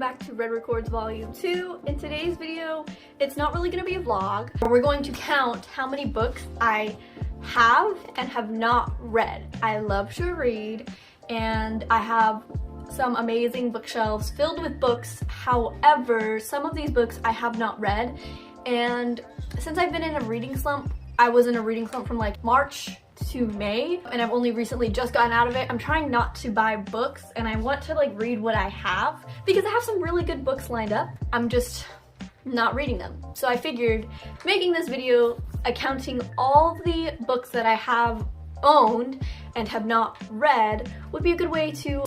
back to Red Records Volume 2. In today's video, it's not really going to be a vlog. We're going to count how many books I have and have not read. I love to read and I have some amazing bookshelves filled with books. However, some of these books I have not read, and since I've been in a reading slump, I was in a reading slump from like March to May, and I've only recently just gotten out of it. I'm trying not to buy books and I want to like read what I have because I have some really good books lined up. I'm just not reading them. So I figured making this video accounting all the books that I have owned and have not read would be a good way to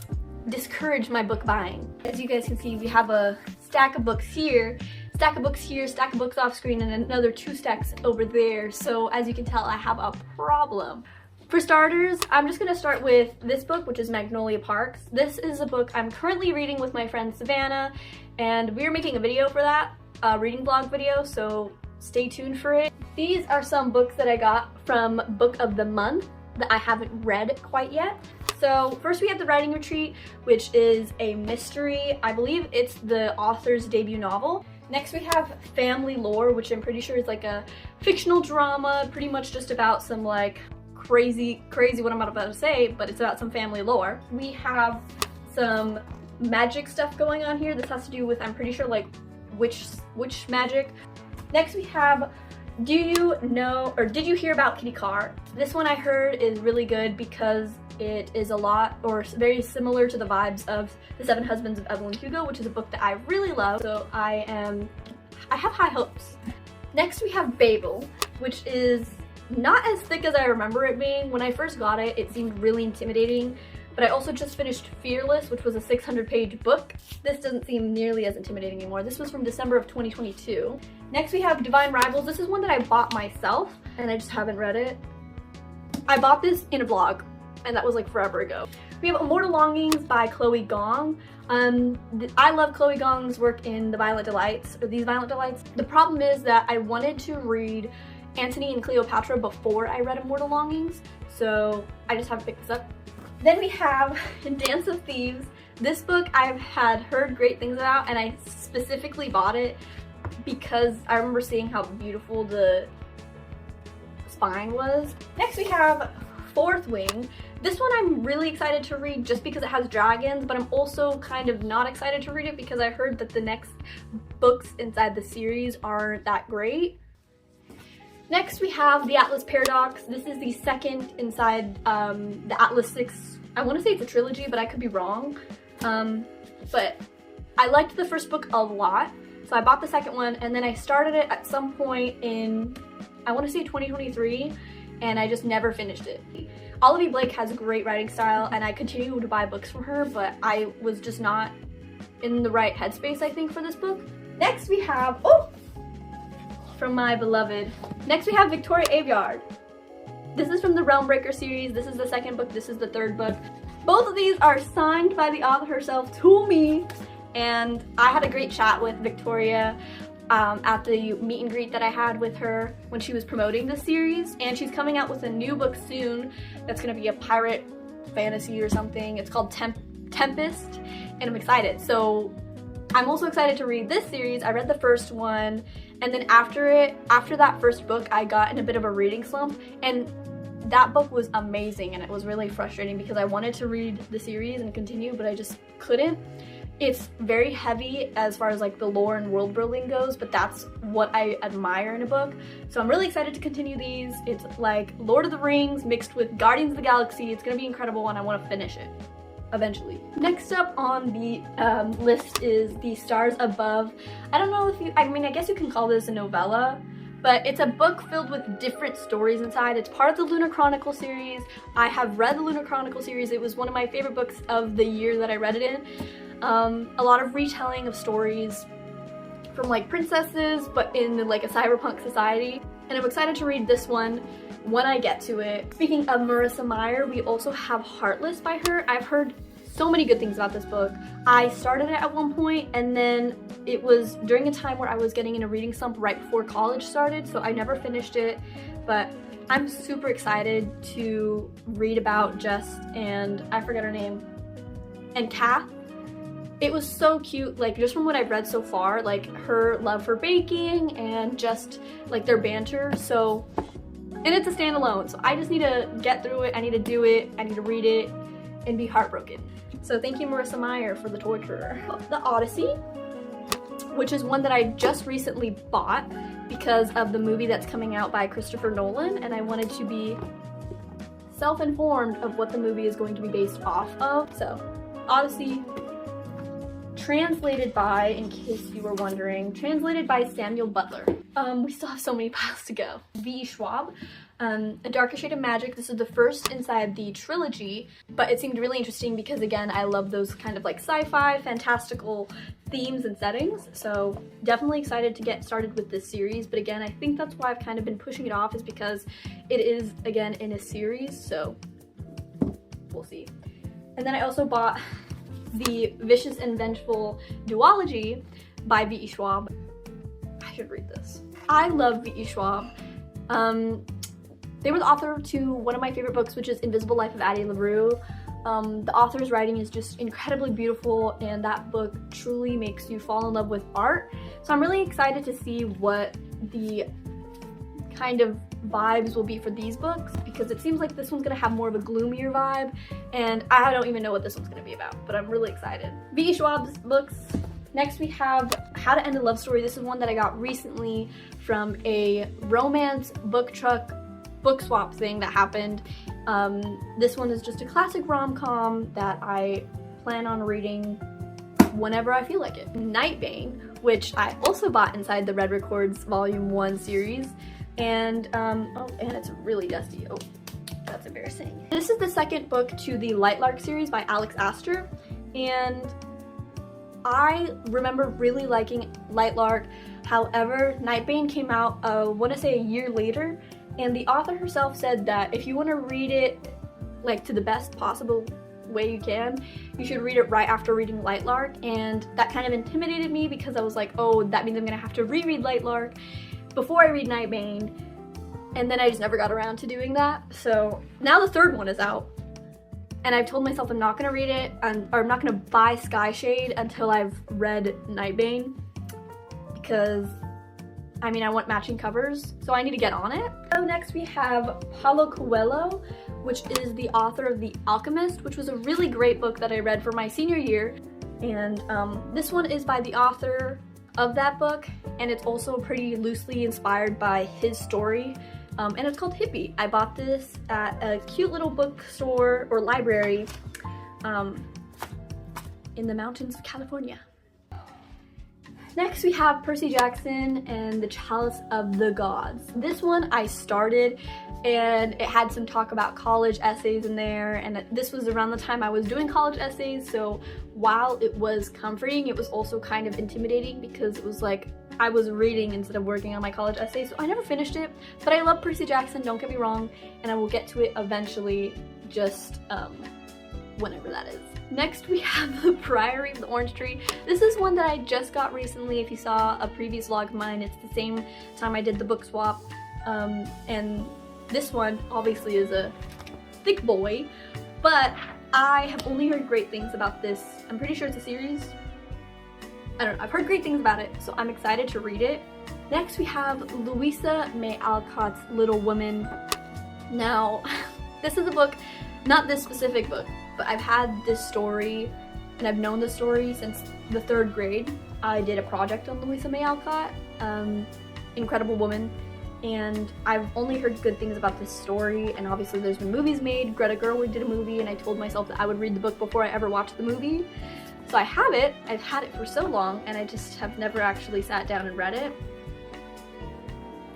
discourage my book buying. As you guys can see, we have a stack of books here, stack of books here, stack of books off screen, and another 2 stacks over there. So as you can tell, I have a problem. For starters, I'm just gonna start with this book, which is Magnolia Parks. This is a book I'm currently reading with my friend Savannah, and we're making a video for that, a reading vlog video, so stay tuned for it. These are some books that I got from Book of the Month that I haven't read quite yet. So first we have The Writing Retreat, which is a mystery. I believe it's the author's debut novel. Next we have Family Lore, which I'm pretty sure is like a fictional drama, pretty much just about some like crazy what I'm about to say, but it's about some family lore. We have some magic stuff going on here. This has to do with, I'm pretty sure, like witch magic. Next we have Do You Know, or Did You Hear About Kitty Carr? This one I heard is really good because it is a lot, or very similar to the vibes of The 7 Husbands of Evelyn Hugo, which is a book that I really love, so I have high hopes. Next we have Babel, which is not as thick as I remember it being. When I first got it, it seemed really intimidating, but I also just finished Fearless, which was a 600-page book. This doesn't seem nearly as intimidating anymore. This was from December of 2022. Next we have Divine Rivals. This is one that I bought myself, and I just haven't read it. I bought this in a vlog, and that was like forever ago. We have Immortal Longings by Chloe Gong. I love Chloe Gong's work in The Violent Delights, or These Violent Delights. The problem is that I wanted to read Antony and Cleopatra before I read Immortal Longings, so I just haven't picked this up. Then we have Dance of Thieves. This book I've had heard great things about, and I specifically bought it because I remember seeing how beautiful the spine was. Next we have Fourth Wing. This one I'm really excited to read just because it has dragons, but I'm also kind of not excited to read it because I heard that the next books inside the series aren't that great. Next we have The Atlas Paradox. This is the second inside the Atlas 6. I want to say it's a trilogy, but I could be wrong. But I liked the first book a lot, so I bought the second one, and then I started it at some point in, I want to say 2023, and I just never finished it. Olivia Blake has a great writing style, and I continue to buy books from her, but I was just not in the right headspace, I think, for this book. Next we have, from my beloved. Next we have Victoria Aveyard. This is from the Realmbreaker series. This is the second book, this is the third book. Both of these are signed by the author herself to me, and I had a great chat with Victoria at the meet and greet that I had with her when she was promoting the series, and she's coming out with a new book soon that's gonna be a pirate fantasy or something. It's called Tempest, and I'm excited. So I'm also excited to read this series. I read the first one, and then after that first book, I got in a bit of a reading slump, and that book was amazing, and it was really frustrating because I wanted to read the series and continue, but I just couldn't. It's very heavy as far as like the lore and world building goes, but that's what I admire in a book. So I'm really excited to continue these. It's like Lord of the Rings mixed with Guardians of the Galaxy. It's gonna be incredible, and I want to finish it eventually. Next up on the list is The Stars Above. I don't know if you, I mean, I guess you can call this a novella, but it's a book filled with different stories inside. It's part of the Lunar Chronicle series. I have read the Lunar Chronicle series. It was one of my favorite books of the year that I read it in. A lot of retelling of stories from like princesses, but in like a cyberpunk society. And I'm excited to read this one when I get to it. Speaking of Marissa Meyer, we also have Heartless by her. I've heard so many good things about this book. I started it at one point, and then it was during a time where I was getting in a reading slump right before college started, so I never finished it, but I'm super excited to read about Jess and, I forget her name, and Kath. it was so cute, like just from what I've read so far, like her love for baking and just like their banter. So, and it's a standalone, so I just need to get through it. I need to do it, I need to read it and be heartbroken. So thank you, Marissa Meyer, for The Torturer. The Odyssey, which is one that I just recently bought because of the movie that's coming out by Christopher Nolan, and I wanted to be self-informed of what the movie is going to be based off of. So, Odyssey, translated by, in case you were wondering, translated by Samuel Butler. We still have so many piles to go. V.E. Schwab, A Darker Shade of Magic. This is the first inside the trilogy, but it seemed really interesting because, again, I love those kind of like sci-fi, fantastical themes and settings, so definitely excited to get started with this series. But again, I think that's why I've kind of been pushing it off, is because it is, again, in a series, so we'll see. And then I also bought the Vicious and Vengeful Duology by V.E. Schwab. I should read this. I love V.E. Schwab. They were the author to one of my favorite books, which is Invisible Life of Addie LaRue. The author's writing is just incredibly beautiful, and that book truly makes you fall in love with art. So I'm really excited to see what the kind of vibes will be for these books, because it seems like this one's gonna have more of a gloomier vibe, and I don't even know what this one's gonna be about, but I'm really excited. V.E. Schwab's books. Next we have How to End a Love Story. This is one that I got recently from a romance book truck book swap thing that happened. This one is just a classic rom-com that I plan on reading whenever I feel like it. Nightbane, which I also bought inside the Red Records Volume 1 series, and oh, and it's really dusty. Oh, that's embarrassing. This is the second book to the Lightlark series by Alex Astor, and I remember really liking Lightlark. However, Nightbane came out, I want to say a year later, and the author herself said that if you want to read it like to the best possible way you can, you should read it right after reading Lightlark, and that kind of intimidated me because I was like, oh, that means I'm gonna have to reread Lightlark before I read Nightbane, and then I just never got around to doing that. So now the third one is out, and I've told myself I'm not gonna read it, or I'm not gonna buy Skyshade until I've read Nightbane, because I mean, I want matching covers, so I need to get on it. So next we have Paulo Coelho, which is the author of The Alchemist, which was a really great book that I read for my senior year. And this one is by the author of that book, and it's also pretty loosely inspired by his story. And it's called Hippie. I bought this at a cute little bookstore or library in the mountains of California. Next we have Percy Jackson and the Chalice of the Gods. This one I started, and it had some talk about college essays in there, and this was around the time I was doing college essays, so while it was comforting, it was also kind of intimidating because it was like I was reading instead of working on my college essay, so I never finished it. But I love Percy Jackson, don't get me wrong, and I will get to it eventually, just whenever that is. Next we have The Priory of the Orange Tree. This is one that I just got recently. If you saw a previous vlog of mine, it's the same time I did the book swap. And this one obviously is a thick boy, but I have only heard great things about this. I'm pretty sure it's a series. I don't know, I've heard great things about it, so I'm excited to read it. Next we have Louisa May Alcott's Little Women. Now, this is a book, not this specific book, but I've had this story, and I've known this story since the 3rd grade. I did a project on Louisa May Alcott, incredible woman, and I've only heard good things about this story, and obviously there's been movies made. Greta Gerwig did a movie, and I told myself that I would read the book before I ever watched the movie. So I have it, I've had it for so long, and I just have never actually sat down and read it.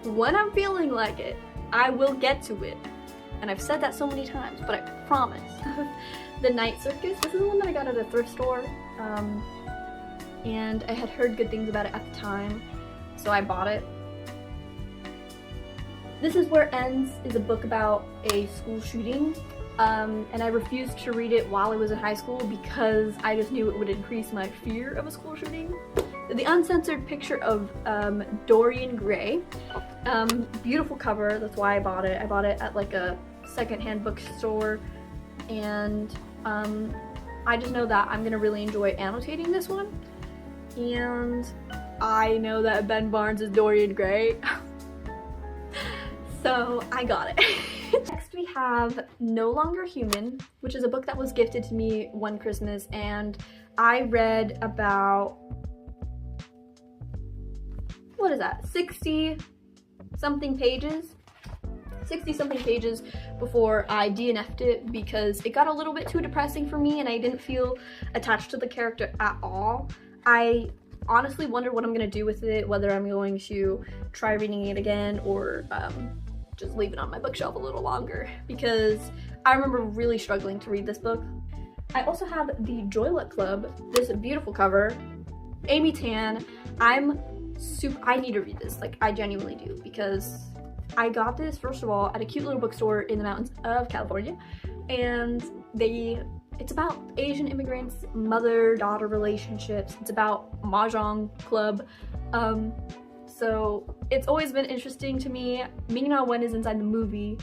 When I'm feeling like it, I will get to it. And I've said that so many times, but I promise. The Night Circus, this is the one that I got at a thrift store, and I had heard good things about it at the time, so I bought it. This Is Where It Ends is a book about a school shooting, and I refused to read it while I was in high school because I just knew it would increase my fear of a school shooting. The Uncensored Picture of Dorian Gray. Beautiful cover, that's why I bought it. I bought it at like a secondhand bookstore, and I just know that I'm gonna really enjoy annotating this one. And I know that Ben Barnes is Dorian Gray. So I got it. Next we have No Longer Human, which is a book that was gifted to me one Christmas, and I read about, what is that, 60 something pages before I DNF'd it because it got a little bit too depressing for me and I didn't feel attached to the character at all. I honestly wonder what I'm gonna do with it, whether I'm going to try reading it again or just leave it on my bookshelf a little longer, because I remember really struggling to read this book. I also have the Joy Luck Club, this beautiful cover, Amy Tan. I need to read this, like I genuinely do, because I got this first of all at a cute little bookstore in the mountains of California, and it's about Asian immigrants, mother-daughter relationships. It's about Mahjong club. So it's always been interesting to me. Ming-Na Wen is inside the movie.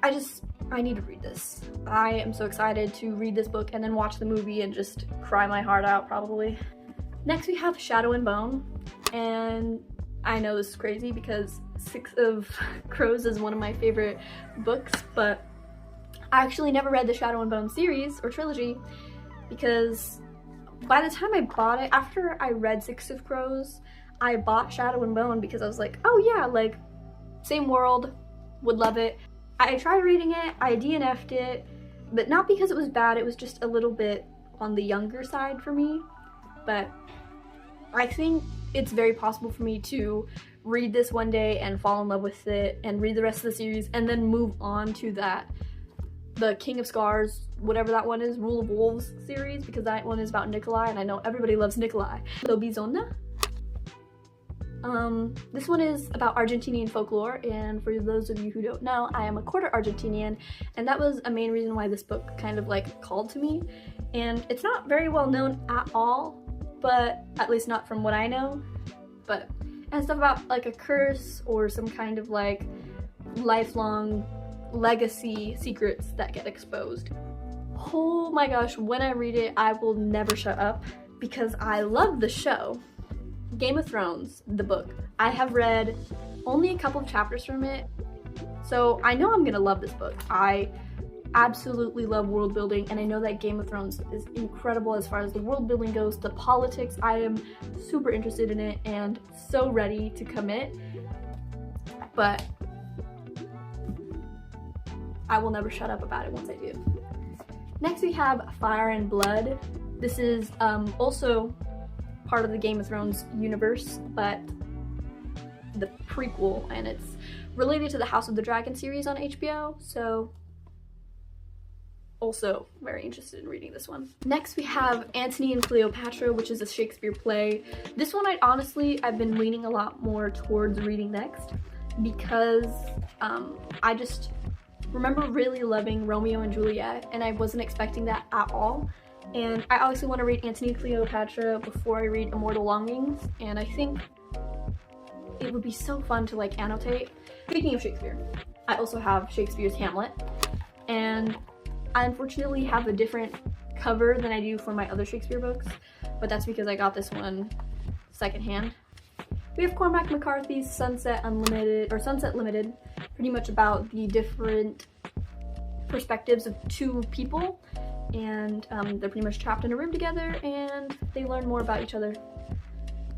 I need to read this. I am so excited to read this book and then watch the movie and just cry my heart out probably. Next we have Shadow and Bone, and I know this is crazy because Six of Crows is one of my favorite books, but I actually never read the Shadow and Bone series or trilogy because by the time I bought it, after I read Six of Crows, I bought Shadow and Bone because I was like, oh yeah, like same world, would love it. I tried reading it, I DNF'd it, but not because it was bad, it was just a little bit on the younger side for me. But I think it's very possible for me to read this one day and fall in love with it and read the rest of the series and then move on to the King of Scars, whatever that one is, Rule of Wolves series, because that one is about Nikolai and I know everybody loves Nikolai. Lobizona. This one is about Argentinian folklore, and for those of you who don't know, I am a quarter Argentinian, and that was a main reason why this book kind of like called to me. And it's not very well known at all, but at least not from what I know, but and stuff about like a curse or some kind of like lifelong legacy secrets that get exposed. Oh my gosh, when I read it, I will never shut up because I love the show. Game of Thrones, the book. I have read only a couple of chapters from it, so I know I'm gonna love this book. I absolutely love world building, and I know that Game of Thrones is incredible as far as the world building goes. The politics, I am super interested in it and so ready to commit, but I will never shut up about it once I do. Next we have Fire and Blood. This is also part of the Game of Thrones universe, but the prequel, and it's related to the House of the Dragon series on HBO, so also very interested in reading this one. Next we have Antony and Cleopatra, which is a Shakespeare play. This one I've been leaning a lot more towards reading next because I just remember really loving Romeo and Juliet, and I wasn't expecting that at all. And I obviously want to read Antony and Cleopatra before I read Immortal Longings, and I think it would be so fun to like annotate. Speaking of Shakespeare, I also have Shakespeare's Hamlet, and I unfortunately have a different cover than I do for my other Shakespeare books, but that's because I got this one secondhand. We have Cormac McCarthy's Sunset Limited, pretty much about the different perspectives of two people, and they're pretty much trapped in a room together and they learn more about each other.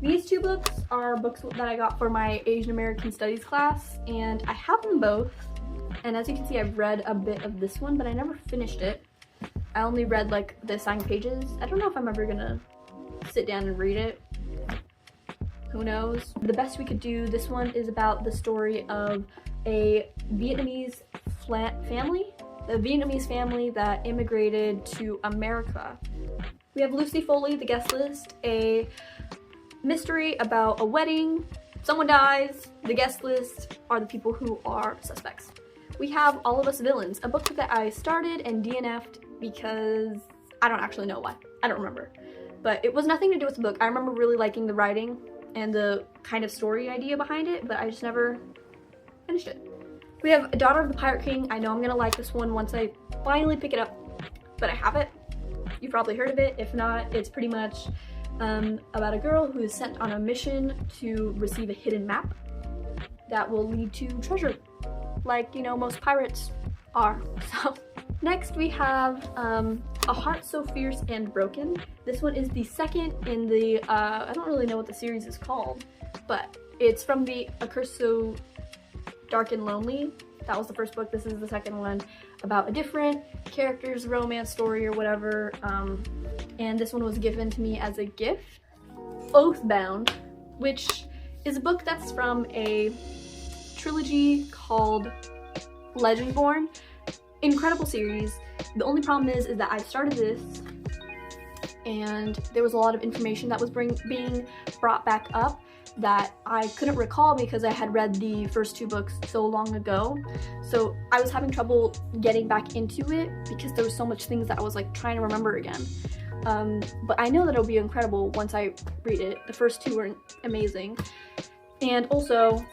These two books are books that I got for my Asian American Studies class, and I have them both, and as you can see I've read a bit of this one, but I never finished it. I only read like the assigned pages. I don't know if I'm ever gonna sit down and read it. Who knows? The best we could do, this one is about the story of a Vietnamese family. The Vietnamese family that immigrated to America. We have Lucy Foley, the guest list, a mystery about a wedding, someone dies, the guest list are the people who are suspects. We have All of Us Villains, a book that I started and DNF'd because I don't actually know why. I don't remember. But it was nothing to do with the book. I remember really liking the writing and the kind of story idea behind it, but I just never finished it. We have Daughter of the Pirate King. I know I'm gonna like this one once I finally pick it up. but I have it. You've probably heard of it. If not, it's pretty much about a girl who is sent on a mission to receive a hidden map that will lead to treasure, like, you know, most pirates are. So next we have A Heart So Fierce and Broken. This one is the second in the, I don't really know what the series is called, but it's from the A Curse So Dark and Lonely. That was the first book. This is the second one, about a different character's romance story or whatever. And this one was given to me as a gift. Oathbound, which is a book that's from a trilogy called Legendborn. Incredible series. The only problem is that I started this and there was a lot of information that was being brought back up that I couldn't recall because I had read the first two books so long ago. So I was having trouble getting back into it because there was so much things that I was like trying to remember again. But I know that it'll be incredible once I read it. The first two were amazing. And also,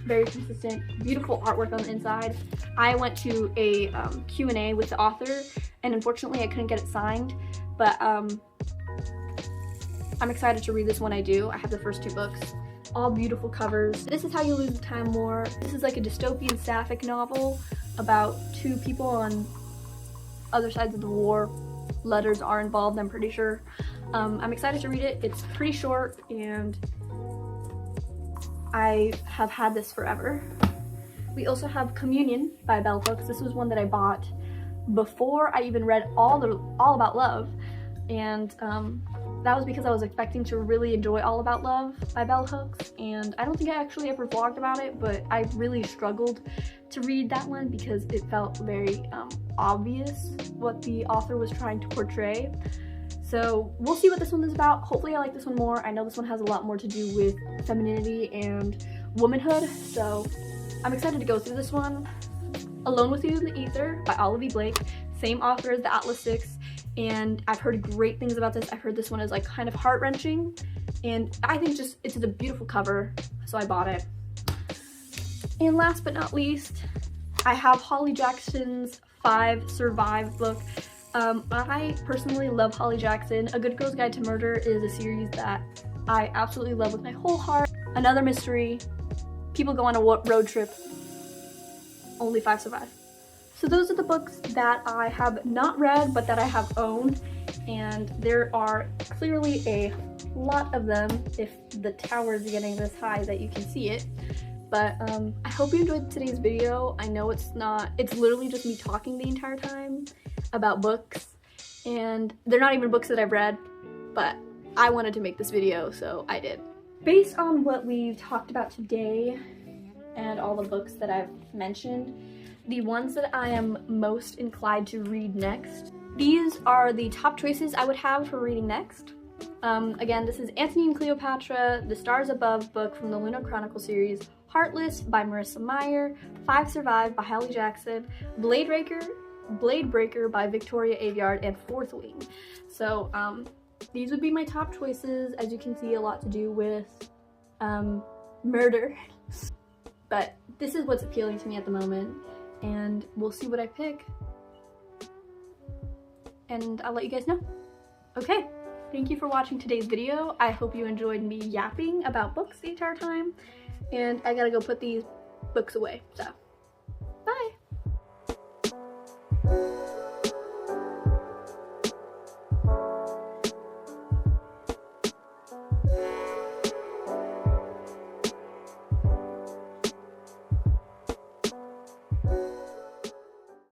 very consistent, beautiful artwork on the inside. I went to a Q&A with the author, and unfortunately I couldn't get it signed, but I'm excited to read this when I do. I have the first two books. All beautiful covers. This is How You Lose the Time War. This is like a dystopian sapphic novel about two people on other sides of the war. Letters are involved, I'm pretty sure. I'm excited to read it. It's pretty short and I have had this forever. We also have Communion by Bell Hooks. This was one that I bought before I even read All About Love, and that was because I was expecting to really enjoy All About Love by Bell Hooks, and I don't think I actually ever vlogged about it, but I really struggled to read that one because it felt very obvious what the author was trying to portray. So we'll see what this one is about. Hopefully I like this one more. I know this one has a lot more to do with femininity and womanhood, so I'm excited to go through this one. Alone With You in the Ether by Olivia Blake, same author as the Atlas Six, and I've heard great things about this. I've heard this one is like kind of heart-wrenching, and I think just it's a beautiful cover, so I bought it. And last but not least, I have Holly Jackson's 5 Survive book. I personally love Holly Jackson. A Good Girl's Guide to Murder is a series that I absolutely love with my whole heart. Another mystery, people go on a road trip, only 5 survive. So those are the books that I have not read but that I have owned, and there are clearly a lot of them if the tower is getting this high that you can see it. But I hope you enjoyed today's video. I know it's literally just me talking the entire time about books, and they're not even books that I've read, but I wanted to make this video, so I did. Based on what we've talked about today and all the books that I've mentioned, the ones that I am most inclined to read next, these are the top choices I would have for reading next. Again, this is Antony and Cleopatra, The Stars Above book from the Lunar Chronicle series, Heartless by Marissa Meyer, 5 Survive by Holly Jackson, Blade Breaker by Victoria Aveyard, and Fourth Wing. So these would be my top choices. As you can see, a lot to do with murder. But this is what's appealing to me at the moment, and we'll see what I pick. And I'll let you guys know. Okay, thank you for watching today's video. I hope you enjoyed me yapping about books the entire time. And I gotta go put these books away, so.